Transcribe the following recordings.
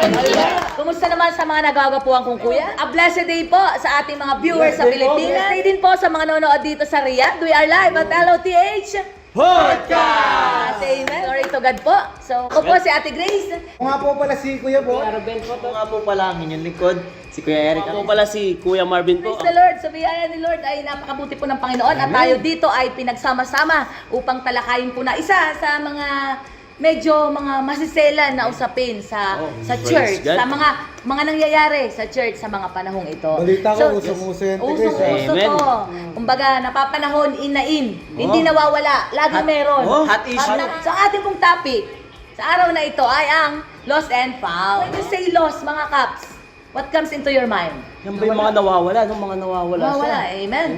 Kumusta naman sa mga nagagapuan kong kuya? A blessed day po sa ating mga viewers sa Pilipinas. Stay din po sa mga nanonood dito sa Riyadh. We are live at LOTH Podcast! Amen. Glory to God po. So, ako po si Ate Grace. Kung nga po pala si Kuya po. Ako nga po pala ang inyong likod, si Kuya Eric. Ako pala si Kuya Marvin po. Praise the Lord. Sa biyaya ni Lord ay napakabuti po ng Panginoon at tayo dito ay pinagsama-sama upang talakayin po na isa sa mga medyo mga masiselan na usapin sa praise church, God. sa mga nangyayari sa church sa mga panahong ito. Balita ko, usong-uso yan, Ate Grace. Usong-uso Amen. to. Kumbaga, napapanahon in. Hindi nawawala. Lagi meron. hot issue. So, ating pong topic sa araw na ito ay ang lost and found. When you say lost, mga kaps, what comes into your mind? Yan ba yung mga nawawala? Nung mga nawawala siya? Nawawala. Amen.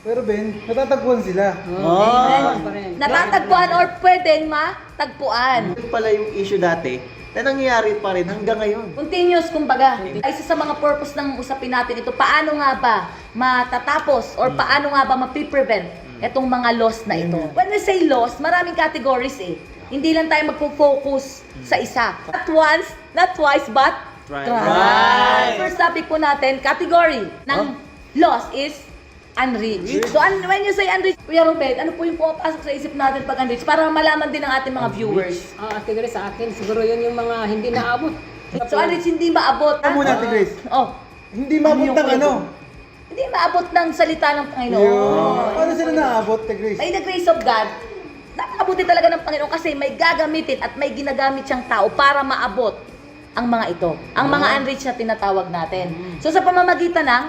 Pero Ben, natatagpuan sila. Amen. Natatagpuan or pwedeng matagpuan. Ito pala yung issue dati na nangyayari pa rin hanggang ngayon. Continuous, kumbaga. Isa sa mga purpose ng usapin natin ito, paano nga ba matatapos or paano nga ba mapiprevent itong mga loss na ito. When we say loss, maraming categories eh. Hindi lang tayo magpo-focus sa isa. Not once, not twice, but Right. thrice. First topic po natin, category ng loss is unreached. So, when you say unreached, Kuya Robert, ano po yung pumapasok sa isip natin pag unreached? Para malaman din ng ating mga viewers. Ate Grace, sa akin, siguro yun yung mga hindi naabot. So, unreached hindi maabot. Ano muna, Ate Grace? Oh, Hindi maabot ng ano? hindi maabot ng salita ng Panginoon. Yun. Paano sila naabot, Ate Grace? By the grace of God, napakabuti talaga ng Panginoon kasi may gagamitin at may ginagamit siyang tao para maabot ang mga ito. Ang mga unreached na tinatawag natin. So, sa pamamagitan ng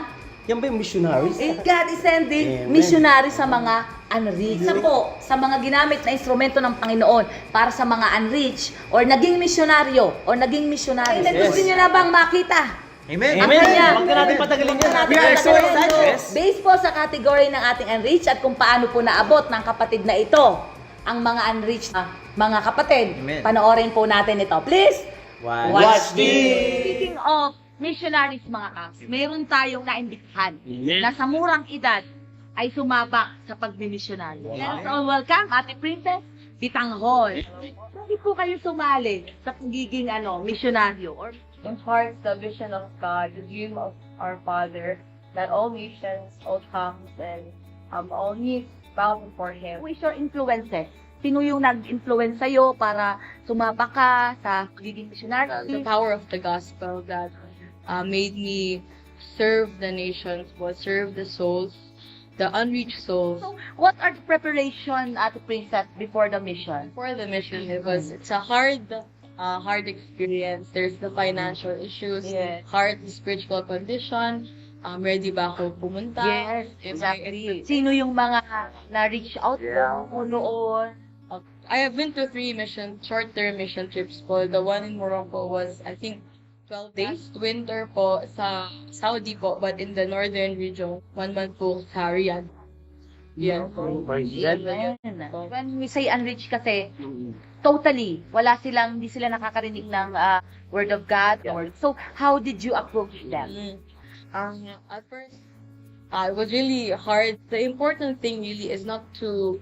Yan ba yung missionaries? God is sending Amen. missionary sa mga unreached. Isa po sa mga ginamit na instrumento ng Panginoon para sa mga unreached or naging misyonaryo or naging missionary. Yes. Gusto niyo na bang makita? Amen. Ang Amen. kanya. Huwag na natin patagalin yan. We are so excited. Based po sa category ng ating unreached at kung paano po naabot ng kapatid na ito ang mga unreached na mga kapatid. Amen. Panoorin po natin ito. Please! Watch this! Speaking of missionaries mga kaps, meron tayong naimbitahan Amen. na sa murang edad ay sumabak sa pagmimisyonaryo. Let's all welcome Ate Princess Bitanghol. Hindi po kayo sumali sa pagiging misyonaryo or imparts the vision of God, the dream of our Father, that all nations, all tongues, and all knees bow before Him. who is your influences? Sino yung nag-influence sa'yo para sumabak ka sa pagiging misyonaryo? The power of the gospel that made me serve the nations, serve the souls, the unreached souls. So, what are the preparation, Ate Princess, before the mission? For the mission, it's a hard experience. There's the financial issues, Yes. hard spiritual condition. Ready ba ako pumunta? Yes, Am I- exactly. Sino yung mga na-reach out mo noon? I have been to 3 short-term mission trips po. The one in Morocco was, I think, 12 days. Winter po sa Saudi po, but in the northern region, 1 month po sa Riyadh. Yeah. Amen. When we say unreached kasi, totally, hindi sila nakakarinig ng word of God. So, how did you approach them? At first, it was really hard. The important thing really is not to,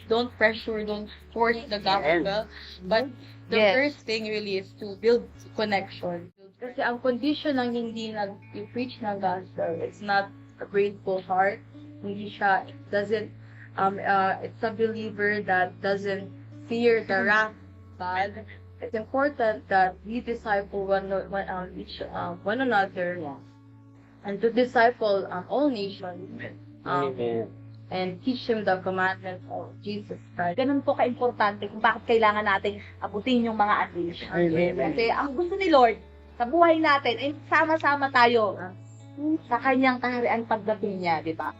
don't pressure, don't force the gospel. But the Yes. first thing really is to build connection. Kasi ang condition ng hindi nag-preach ng gospel, it's not a grateful heart. Hindi siya, it's a believer that doesn't fear the wrath of God. It's important that we disciple one another and to disciple all nations and teach them the commandments of Jesus Christ. Ganun po ka-importante kung bakit kailangan nating abutin yung mga unreached. Kasi ang gusto ni Lord sa buhay natin ay sama-sama tayo sa kanyang kaharian pagdating niya, di ba?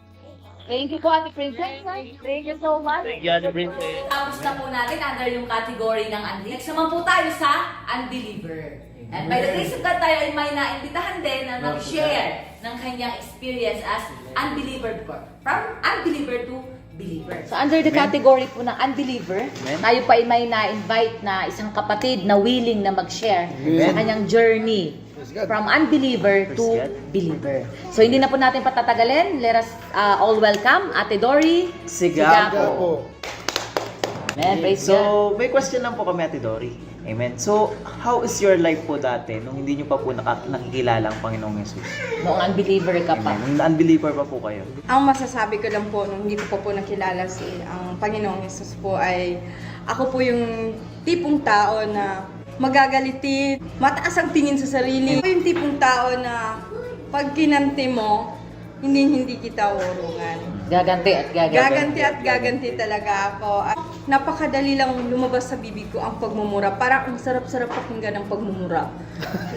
Thank you po, Ate Princess. Thank you so much. Thank you, Ate Princess. Tapos na po natin under yung category ng unreached. Next naman po tayo sa unbeliever. And by the grace of God, tayo ay may naimbitahan din na mag-share ng kanyang experience as unbeliever before. From unbeliever to believer. So under the category po ng unbeliever, tayo pa ay may na-invite na isang kapatid na willing na mag-share sa kanyang journey from unbeliever to believer. So hindi na po natin patatagalin. Let us all welcome Ate Dory Sigapo. Opo. Amen. Praise God. So, may question lang po kami, Ate Dory. Amen. So, how is your life po dati nung hindi nyo pa po nakikilala ang Panginoong Jesus? Noong unbeliever ka pa. Amen. Nung unbeliever pa po kayo. Ang masasabi ko lang po nung hindi ko pa po nakilala ang Panginoong Yesus po ay ako po yung tipong tao na magagalitin, mataas ang tingin sa sarili. Ako yung tipong tao na pag kinanti mo, hindi kita urungan. Gaganti at Gaganti talaga ako. At napakadali lang lumabas sa bibig ko ang pagmumura. Parang ang sarap-sarap pakinggan ng pagmumura.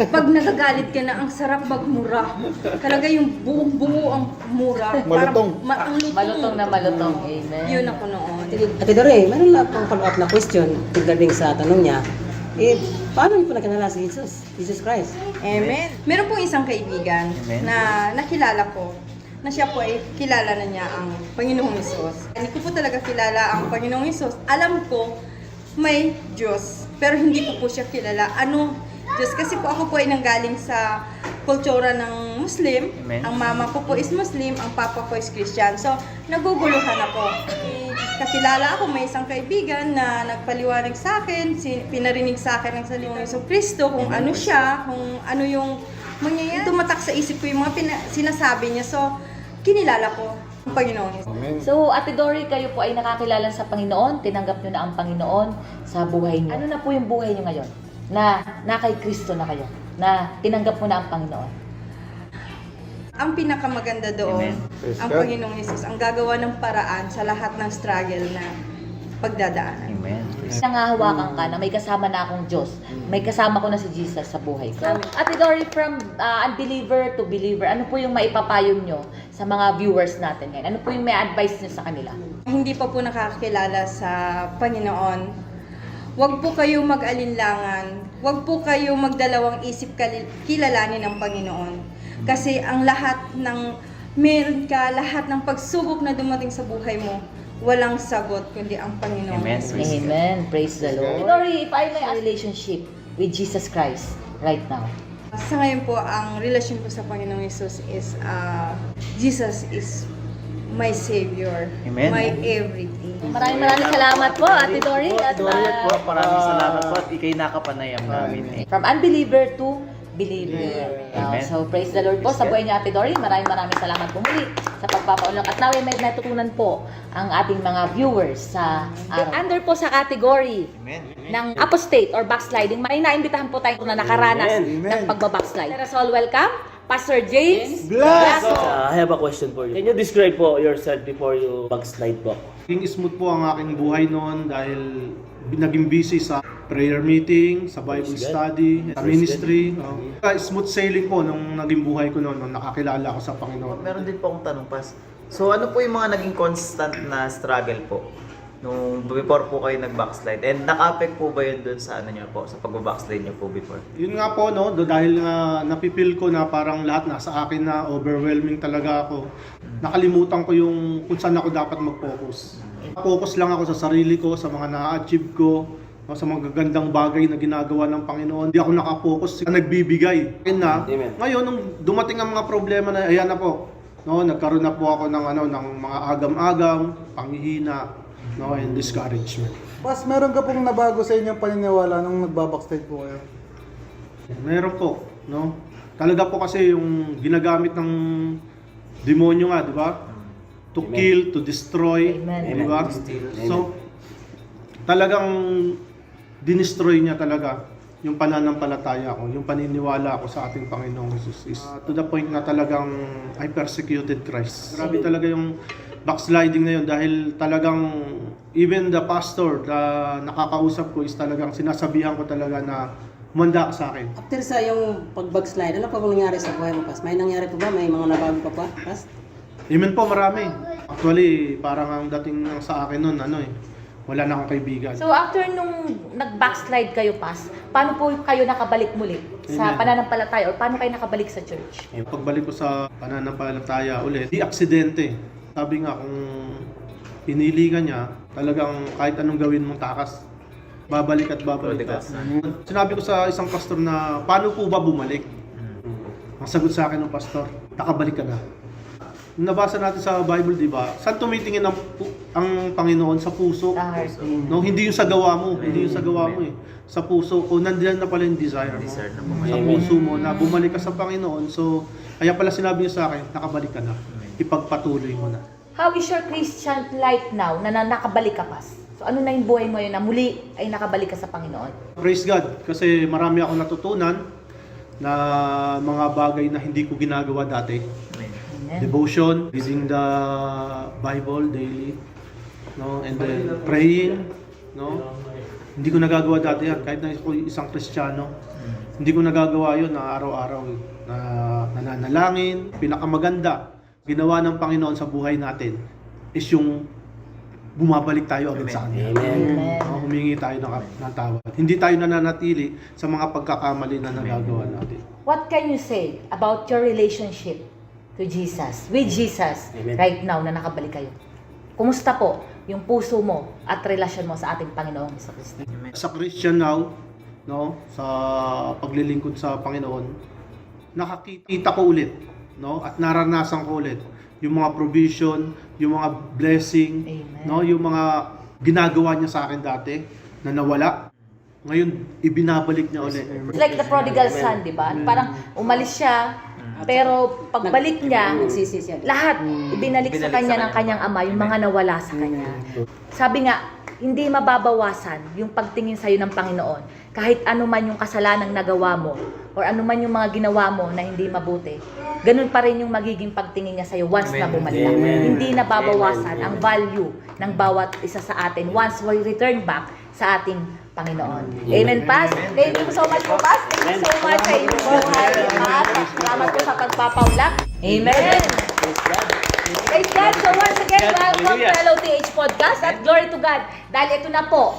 Pag nagagalit ka na, ang sarap magmura. Talaga yung buong-buo ang mura. Malutong. Ang lutong. Malutong na malutong. Amen. Yun ako noon. Ate Dore, meron lang pang follow-up na question regarding sa tanong niya. Paano niyo po nakilala si Jesus Christ? Amen. Meron pong isang kaibigan Amen. na nakilala ko na siya po ay kilala na niya ang Panginoong Hesus. Hindi ko po talaga kilala ang Panginoong Hesus. Alam ko may Diyos, pero hindi ko po siya kilala. Ano Diyos? Kasi po ako po ay nanggaling sa kultura ng Muslim. Amen. Ang mama ko po is Muslim, ang papa ko is Christian. So, naguguluhan ako. Kakilala ako, may isang kaibigan na nagpaliwanag sa akin, pinarinig sa akin ng salita ng Yesu Kristo, kung ano siya, kung ano yung mangyayari. Tumatak sa isip ko yung mga sinasabi niya. So, kinilala ko ang Panginoon. Amen. So, Ate Dory, kayo po ay nakakilala sa Panginoon, tinanggap nyo na ang Panginoon sa buhay nyo. Ano na po yung buhay nyo ngayon? Na kay Kristo na kayo, na tinanggap mo na ang Panginoon. Ang pinakamaganda doon, Amen. Praise ang God. Panginoong Yesus, ang gagawa ng paraan sa lahat ng struggle na pagdadaanan. Amen. Nangahawakan ka na may kasama na akong Diyos. May kasama ko na si Jesus sa buhay ko. So, Ate Dory, from unbeliever to believer, ano po yung maipapayo nyo sa mga viewers natin ngayon? Ano po yung may advice nyo sa kanila? Hindi pa po nakakilala sa Panginoon, huwag po kayo mag-alinlangan, huwag po kayo magdalawang isip kilalanin ang Panginoon. Kasi ang lahat ng meron ka, lahat ng pagsubok na dumating sa buhay mo, walang sagot kundi ang Panginoon. Amen. Amen. Praise the Lord. Dory, if I may ask relationship with Jesus Christ right now. Sa ngayon po, ang relasyon ko sa Panginoong Yesus is, Jesus is my Savior, Amen. my everything. Maraming salamat po, Ate Dory. At, Dory po, maraming salamat po at ikay nakapanayam namin. from unbeliever to believer. Amen. So, praise the Lord po sa buhay niyo, Ate Dory. Maraming salamat po muli sa pagpapaulong. At naway may natutunan po ang ating mga viewers sa araw. Under po sa category Amen. ng apostate or backsliding, may naimbitahan po tayo na nakaranas Amen. ng pagbabackslide. Let us all welcome Pastor James Blas! I have a question for you. Can you describe po yourself before you backslide po? Naging smooth po ang aking buhay noon dahil naging busy sa prayer meeting, sa Bible Praise God. study, sa Praise ministry. Smooth sailing po nung naging buhay ko noon, nung nakakilala ako sa Panginoon. Meron din po akong tanong, Pas. So, ano po yung mga naging constant na struggle po nung before po kayo nag-backslide? And naka-affect po ba yun dun sa ano nyo po, sa pag-backslide nyo po before? Yun nga po, no, dahil nga napipil ko na parang lahat nasa akin na overwhelming talaga ako. Nakalimutan ko yung kung saan ako dapat mag-focus. Focus lang ako sa sarili ko, sa mga na-achieve ko, no, sa mga gagandang bagay na ginagawa ng Panginoon. Hindi ako nakafocus sa nagbibigay. Amen. Ngayon, nung dumating ang mga problema na, ayan na po, no, nagkaroon na po ako ng, ng mga agam-agam, panghihina, no, and discouragement. Pas, meron ka pong nabago sa inyong paniniwala nung nagbabackslide po kayo? Meron po, no? Talaga po kasi yung ginagamit ng demonyo nga, di ba? To Amen. kill, to destroy, Amen. di ba? Amen. So, talagang dinestroy niya talaga yung pananampalataya ko, yung paniniwala ko sa ating Panginoong Jesus. To the point na talagang I persecuted Christ. Grabe talaga yung backsliding na yun dahil talagang even the pastor na nakakausap ko is talagang sinasabihan ko talaga na manda sa akin. After sa yung pag-backslide, ano pa bang nangyari sa buhay mo, Pas? May nangyari pa ba? May mga nabago pa, Pas? Amen po, marami. Actually, parang ang dating sa akin nun, wala na akong kaibigan. So after nung nag-backslide kayo, Pas, paano po kayo nakabalik muli sa Amen. pananampalataya or paano kayo nakabalik sa church? Pagbalik ko sa pananampalataya ulit, di aksidente. Sabi nga, kung pinili ka niya, talagang kahit anong gawin mong takas, babalik at babalik ka. Sinabi ko sa isang pastor na, paano po ba bumalik? Ang sagot sa akin ng pastor, nakabalik ka na. Nung nabasa natin sa Bible, di ba? Saan tumitingin ang ang Panginoon sa puso. Sa heart. No, hindi yung sa gawa mo, hindi yung sa gawa mo eh. Sa puso ko, nandiyan na pala yung desire mo. Desire na Sa bumalik. puso mo na bumalik ka sa Panginoon. So, kaya pala sinabi niya sa akin, nakabalik ka na. Ipagpatuloy mo na. How is your Christian life now na nakabalik ka pa? So ano na yung buhay mo yun na muli ay nakabalik ka sa Panginoon? Praise God, kasi marami akong natutunan na mga bagay na hindi ko ginagawa dati. Amen. Amen. Devotion, reading the Bible daily, no, and then praying, no. Hindi ko nagagawa dati yan kahit na ako isang Kristiyano. Hindi ko nagagawa yun na araw-araw na nananalangin. Pinakamaganda ginawa ng Panginoon sa buhay natin is yung bumabalik tayo agad sa Kanya. Amen. Humingi tayo ng tawad. Hindi tayo nananatili sa mga pagkakamali na nagagawa natin. What can you say about your relationship to Jesus, with Jesus, Amen. right now na nakabalik kayo? Kumusta po yung puso mo at relasyon mo sa ating Panginoong Jesucristo? Sa Christian now, no, sa paglilingkod sa Panginoon, nakakita ko ulit, no, at naranasan ko ulit yung mga provision, yung mga blessing, Amen. no, yung mga ginagawa niya sa akin dati na nawala. Ngayon, ibinabalik niya ulit. It's like the prodigal son, di ba? Parang umalis siya, pero pagbalik niya, Nagsisi siya. lahat ibinalik sa kanya ng kanyang ama, yung mga nawala sa kanya. Sabi nga, hindi mababawasan yung pagtingin sa'yo ng Panginoon. Kahit ano man yung kasalanang nagawa mo, or ano man yung mga ginawa mo na hindi mabuti, ganun pa rin yung magiging pagtingin niya sa'yo once na bumalik ka. Hindi nababawasan ang value ng bawat isa sa atin once we return back sa ating Panginoon. Amen, Pas? Thank you so much po, Pas. Thank you so much sa inyong buhay, Pas. Salamat po sa pagpapaulak. Amen. Praise God. So once again, welcome to LOTH Podcast at glory to God. Dahil ito na po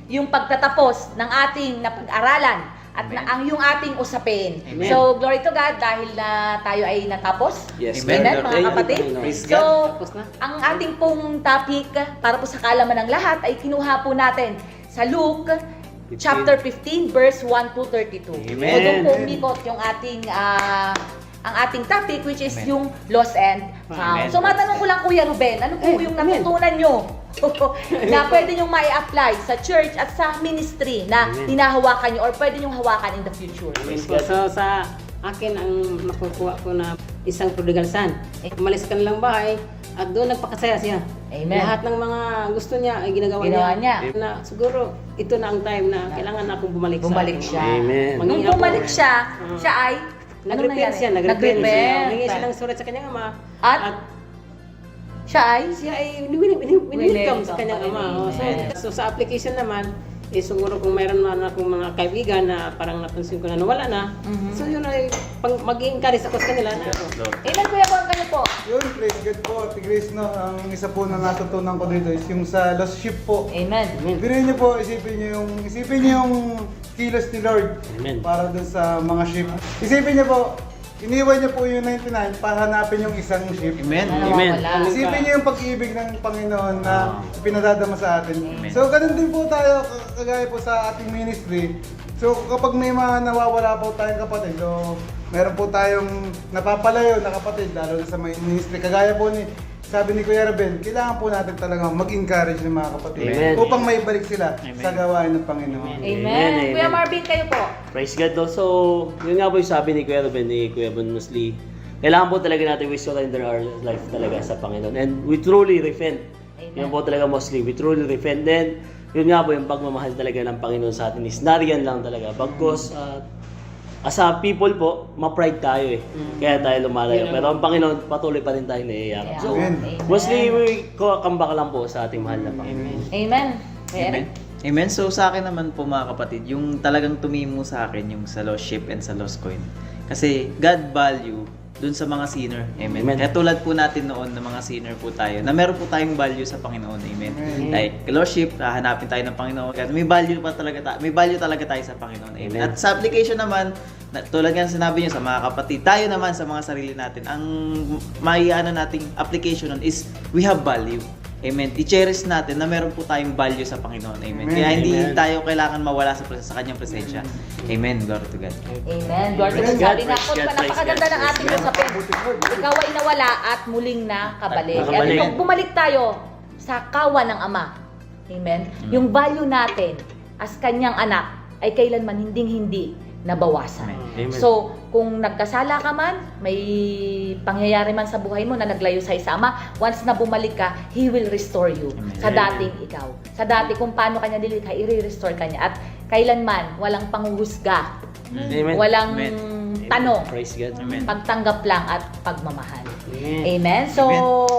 yung pagtatapos ng ating napag-aralan at ang yung ating usapin. Amen. So glory to God dahil na tayo ay natapos. Yes. Amen. Amen, mga Thank you, kapatid. Praise So, Tapos na. ang ating pong topic para po sa kaalaman ng lahat ay kinuha po natin sa Luke chapter 15 verse 1 to 32. Amen. So doon po umikot yung ating ang ating topic which is Amen. yung lost and found. Amen. So matanong ko lang Kuya Ruben, ano po yung Amen. natutunan nyo na pwede nyo mai-apply sa church at sa ministry na hinahawakan nyo or pwede nyo hawakan in the future? So sa akin ang nakukuha ko na isang prodigal son. Umalis sa kanilang bahay at doon nagpakasaya siya. Amen. Lahat ng mga gusto niya ay ginagawa Ginawa niya. Na siguro ito na ang time na kailangan akong bumalik, Bumalik sa siya. Amen. Nung Mangingi ako. bumalik siya, siya ay Nag-repent siya, Nag-repent. Humingi siya ng surat sa kanyang ama. At siya ay siya ay welcome sa kanyang Welcome. ama. So sa application naman, siguro kung mayroon man akong mga kaibigan na parang napansin ko na nawala na, so yun ay mag-encourage ako sa kanila na Amen, Kuya Bon, kayo po. Yun, praise God po, Ate Grace, no? Ang isa po na natutunan ko dito is yung sa lost sheep po. Amen. Biruin niyo po, isipin niyo yung kilos ni Lord Amen. para dun sa mga sheep. Isipin niyo po, iniwan niyo po yung 99 para hanapin yung isang sheep. Amen. Amen. Nawawala. Isipin niyo yung pag-ibig ng Panginoon na pinadadama sa atin. Amen. So, ganun din po tayo, kagaya po sa ating ministry. So, kapag may mga nawawala po tayong kapatid, so, meron po tayong napapalayo na kapatid, lalo na sa may ministry. Kagaya po sabi ni Kuya Ruben, kailangan po natin talaga mag-encourage ng mga kapatid Amen. upang maibalik sila Amen. sa gawain ng Panginoon. Amen. Amen. Kuya Marvin, kayo po. Praise God. No? So, yun nga po yung sabi ni Kuya Ruben, ni Kuya Bon Musli. Kailangan po talaga natin we surrender our life talaga sa Panginoon. And we truly repent. Amen. Yun po talaga mostly. We truly repent. Then, yun nga po yung pagmamahal talaga ng Panginoon sa atin is nariyan lang talaga. Bagkos, as a people po, ma-pride tayo eh. Kaya tayo lumalayo. Pero ang Panginoon, patuloy pa rin tayo naiyayakap. So, Amen. mostly, we come back lang po sa ating mahal na Panginoon. Amen. Kuya Amen. Eric. Amen. So sa akin naman po mga kapatid, yung talagang tumimo sa akin yung sa lost sheep and sa lost coin. Kasi God value dun sa mga sinner. Amen. Amen. Kaya tulad po natin noon na mga sinner po tayo, na meron po tayong value sa Panginoon. Amen. Like lost sheep, hanapin tayo ng Panginoon. Kaya may value talaga tayo sa Panginoon. Amen. Amen. At sa application naman, tulad nga sinabi niyo sa mga kapatid, tayo naman sa mga sarili natin, ang may nating application nun is we have value. Amen. I-cherish natin na meron po tayong value sa Panginoon. Amen. Kaya hindi Amen. tayo kailangan mawala sa kanyang presensya. Amen. Glory to God. Amen. Lord, Amen. sabi nga Praise po, God, praise napakaganda God, ng ating praise God. usapin. Ikaw ay nawala at muling nakabalik. At Nakabalik. kung bumalik tayo sa kawan ng Ama. Amen? Yung value natin as kanyang anak ay kailanman hindi nabawasan. Amen. So, kung nagkasala ka man, may pangyayari man sa buhay mo na naglayo sa Ama, once na bumalik ka, He will restore you Amen. sa dating ikaw. Sa dati kung paano kanya nilikha, i-restore kanya. At kailanman, walang panghuhusga, Amen. walang Amen. tanong, Praise God. Amen. pagtanggap lang at pagmamahal. Amen. Amen. So,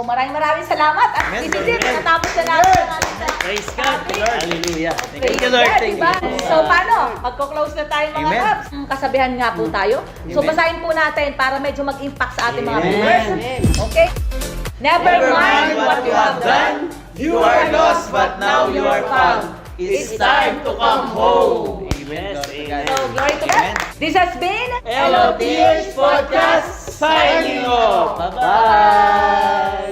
maraming salamat. At Amen. isisip, natapos na natin ang ating Praise God. Hallelujah. Thank Praise you, Lord. God, Thank diba? you. So, paano? Magko-close na tayo mga Amen. Kabs. Kasabihan nga po tayo. So, Amen. basahin po natin para medyo mag-impact sa ating mga Amen. viewers. Okay? Never mind what you have done. You are lost, but now you are found. It's time to come home. Yes, Amen. So, glory to Amen. God. This has been LOTH Podcast signing off. Bye-bye.